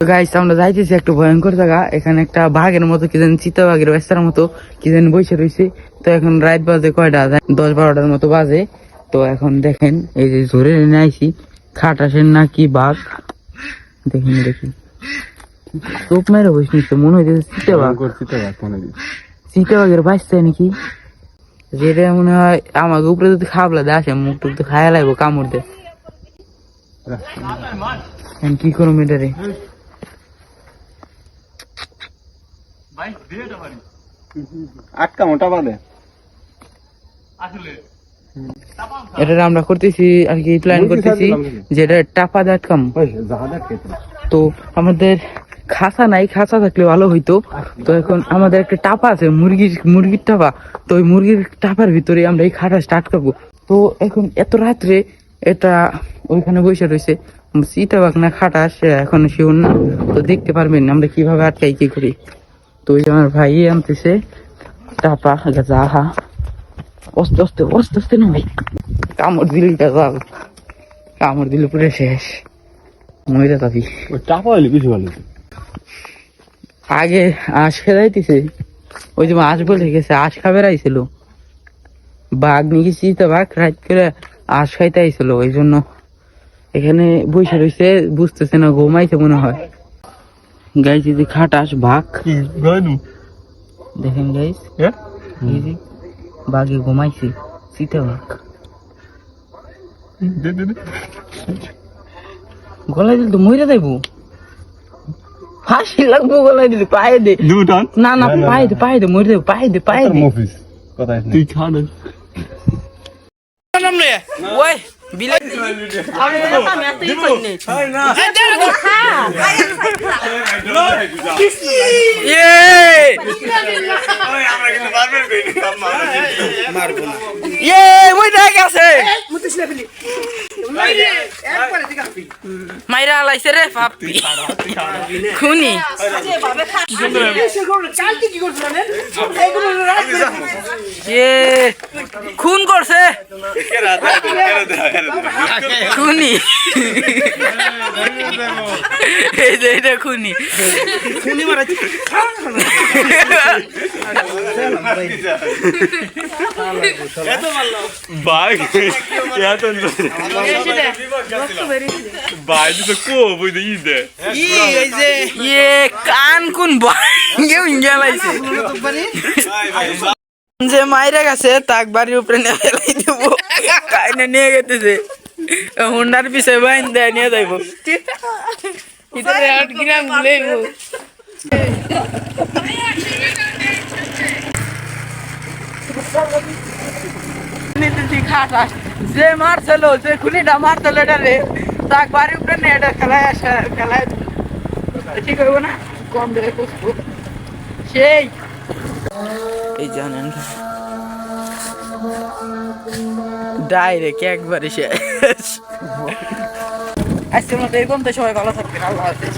Guys আমরা যাইতেছি একটু ভয়ঙ্কর জায়গা। এখানে একটা বাঘের মতো কি জানি, চিতা বাঘের বাচ্চার মতো কি জানি বসে রয়েছে। তো এখন রাত বাজে কয়টা, 10-12টার মতো বাজে। তো এখন দেখেন এই যে ধরে এনে আইছি খাটাসের না কি বাঘ, দেখেন দেখি চোখ মেরে বসে মনে হইতেছে চিতা বাঘ। চিতা বাঘের বাচ্চা নাকি, যেটা মনে হয় আমাকে উপরে যদি খাবলা দেয় আসে মুখ টুক তো খায়া লাগবো কামড় দে। কি করো মেয়েটারে, আটকা মোটা বাদে এটা আমরা করতেছি আর কি, প্ল্যান করতেছি যেটা টাপা দিয়ে আটকাম। তো আমাদের খাঁচা নাই, খাঁচা থাকলে ভালো হইতো। তো এখন আমাদের একটা টাপা আছে, মুরগির টাপা। তো ওই মুরগির টাপার ভিতরে আমরা এই খাটাসটা আটকাবো। তো এখন এত রাত্রে এটা ওইখানে বসে রয়েছে, চিতাবাঘ না খাটাস এখন শিওর না। তো দেখতে পারবেন আমরা কিভাবে আটকাই কি করি। তো ওই আমার ভাই আনতেছে টাপা, যাহা আস্তে আস্তে আস্তে আস্তে না ভাই, কামড় দিলে যাও, কামড় দিলে পুরো শেষ, মরে যাবি। টাপা হইলে কিছু ভালো আগে আঁশ খেলাইতেছে, ওই যে আঁশ বলে গেছে, আঁশ খাবে আইছিল বাঘ নিয়ে চিতা বাঘ রাত করে আঁশ খাইতে আইছিল। ওই জন্য এখানে বসে রয়েছে, বুঝতেছে না, ঘুমাইছে মনে হয়। গাইস যদি খাটাস বাঘ দেখেন গাইস, বাঘে ঘুমাইছে চিতা বাঘ। গলায় দিল তো মরে যাইবো, ফাঁসি লাগবো গলায় দিলে। পায়ে দে না না, পায়ে দে পায়ে দে, মরে যাবো, পায়ে দে পায়ে দে। তুই খান ওই বিলে মাইরা লাইছে রে পাপি খুনি। খুন করছে খুনি, এই যে এটা খুনি। কান কোন গেলাইছে যে মাইরা গেছে, তাক বাড়ির উপরে নিয়ে ফেলাই দেবো, কাইনে নিয়ে গেতেছে হুন্ডার পিছিয়ে বাইন দেয় নিয়ে যাইব। যে মারছিল, যে খুনিটা মারছিল এটা রে, তাক বাড়ির উপরে নিয়ে এটা খেলায় আসা, খেলায় ঠিক হইব না, কম ধরে পুষবো সেই। এই জানেন ডাইরেক্ট একবারে শেষ। আজকের মতো এরকম, তো সবাই ভালো থাকবেন, আল্লাহ হাফেজ।